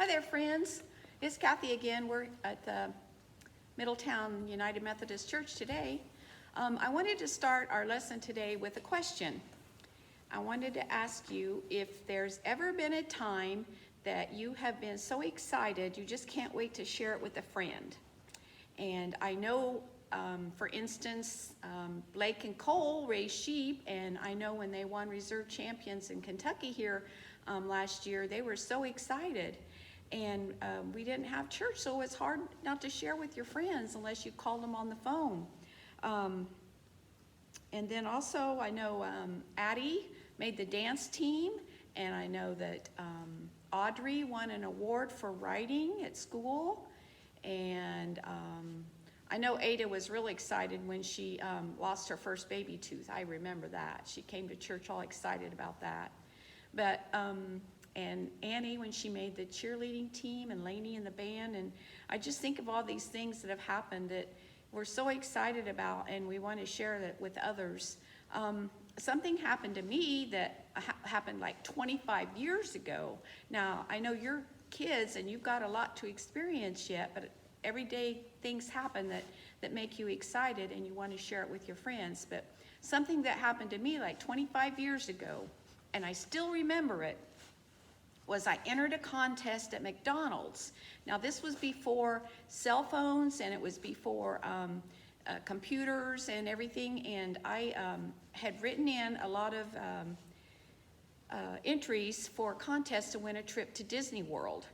Hi there, friends. It's Cathy again. We're at the Middletown United Methodist Church today. I wanted to start our lesson today with a question. I wanted to ask you if there's ever been a time that you have been so excited you just can't wait to share it with a friend. And I know, for instance, Blake and Cole raised sheep, and I know when they won reserve champions in Kentucky here last year, they were so excited. And we didn't have church, so it's hard not to share with your friends unless you call them on the phone. And then also, I know Addie made the dance team, and I know that Audrey won an award for writing at school. And I know Ada was really excited when she lost her first baby tooth. I remember that. She came to church all excited about that. But and Annie when she made the cheerleading team, and Lainey in the band, and I just think of all these things that have happened that we're so excited about, and we want to share that with others. Something happened to me that happened like 25 years ago. Now, I know you're kids and you've got a lot to experience yet, but every day things happen that make you excited and you want to share it with your friends. But something that happened to me like 25 years ago, and I still remember it, was I entered a contest at McDonald's. Now this was before cell phones, and it was before computers and everything, and I had written in a lot of entries for a contest to win a trip to Disney World.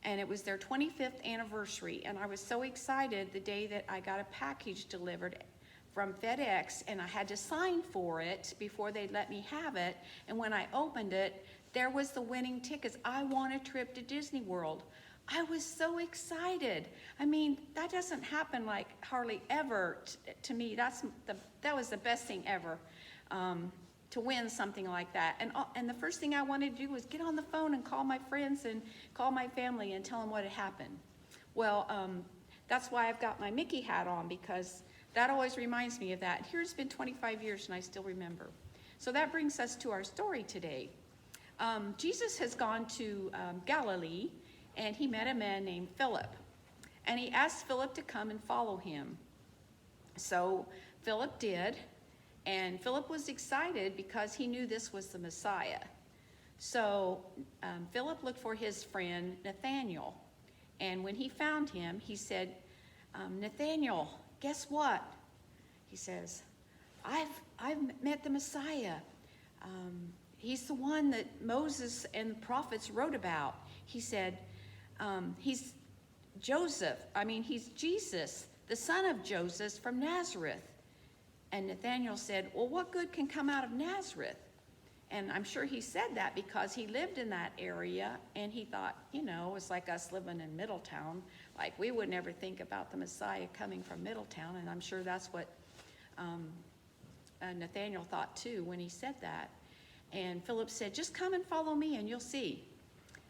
And it was their 25th anniversary, and I was so excited the day that I got a package delivered from FedEx, and I had to sign for it before they'd let me have it. And when I opened it, there was the winning tickets. I won a trip to Disney World. I was so excited. I mean, that doesn't happen like hardly ever to me. That was the best thing ever, to win something like that. And the first thing I wanted to do was get on the phone and call my friends and call my family and tell them what had happened. Well, that's why I've got my Mickey hat on, because that always reminds me of that. Here's been 25 years and I still remember. So that brings us to our story today. Jesus has gone to Galilee, and he met a man named Philip. And he asked Philip to come and follow him. So Philip did, and Philip was excited because he knew this was the Messiah. So Philip looked for his friend Nathanael, and when he found him, he said, Nathanael, guess what? He says, I've met the Messiah. He's the one that Moses and the prophets wrote about. He said, he's Jesus, the son of Joseph from Nazareth. And Nathanael said, well, what good can come out of Nazareth? And I'm sure he said that because he lived in that area, and he thought, it's like us living in Middletown. Like, we would never think about the Messiah coming from Middletown, and I'm sure that's what Nathanael thought too when he said that. And Philip said, just come and follow me and you'll see.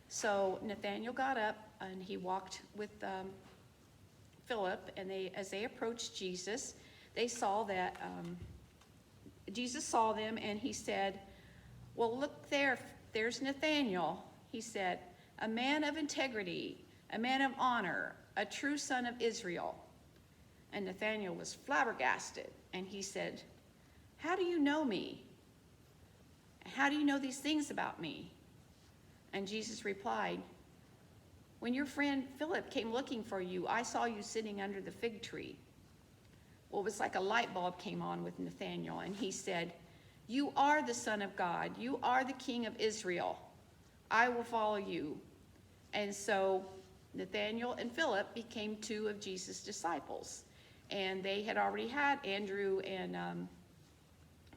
So Nathanael got up and he walked with Philip, and as they approached Jesus, they saw that Jesus saw them, and he said, well, look there's Nathanael. He said, a man of integrity, a man of honor, a true son of Israel. And Nathanael was flabbergasted, and he said, how do you know me? How do you know these things about me? And Jesus replied, when your friend Philip came looking for you, I saw you sitting under the fig tree. Well, it was like a light bulb came on with Nathanael, and he said, you are the Son of God. You are the King of Israel. I will follow you. And so Nathanael and Philip became two of Jesus' disciples. And they had already had Andrew and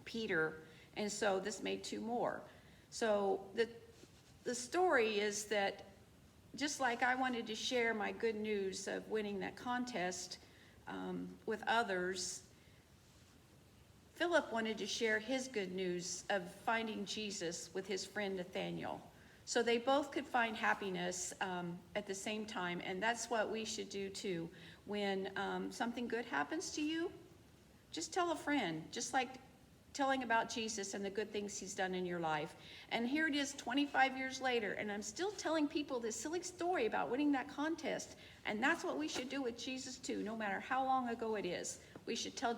Peter, and so this made two more. So the story is that just like I wanted to share my good news of winning that contest with others, Philip wanted to share his good news of finding Jesus with his friend Nathanael. So they both could find happiness at the same time, and that's what we should do too. When something good happens to you, just tell a friend, just like telling about Jesus and the good things he's done in your life. And here it is 25 years later, and I'm still telling people this silly story about winning that contest. And that's what we should do with Jesus too, no matter how long ago it is. We should tell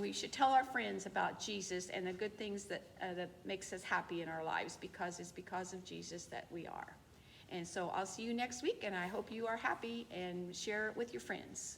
we should tell our friends about Jesus and the good things that makes us happy in our lives, because it's because of Jesus that we are. And so I'll see you next week, and I hope you are happy and share it with your friends.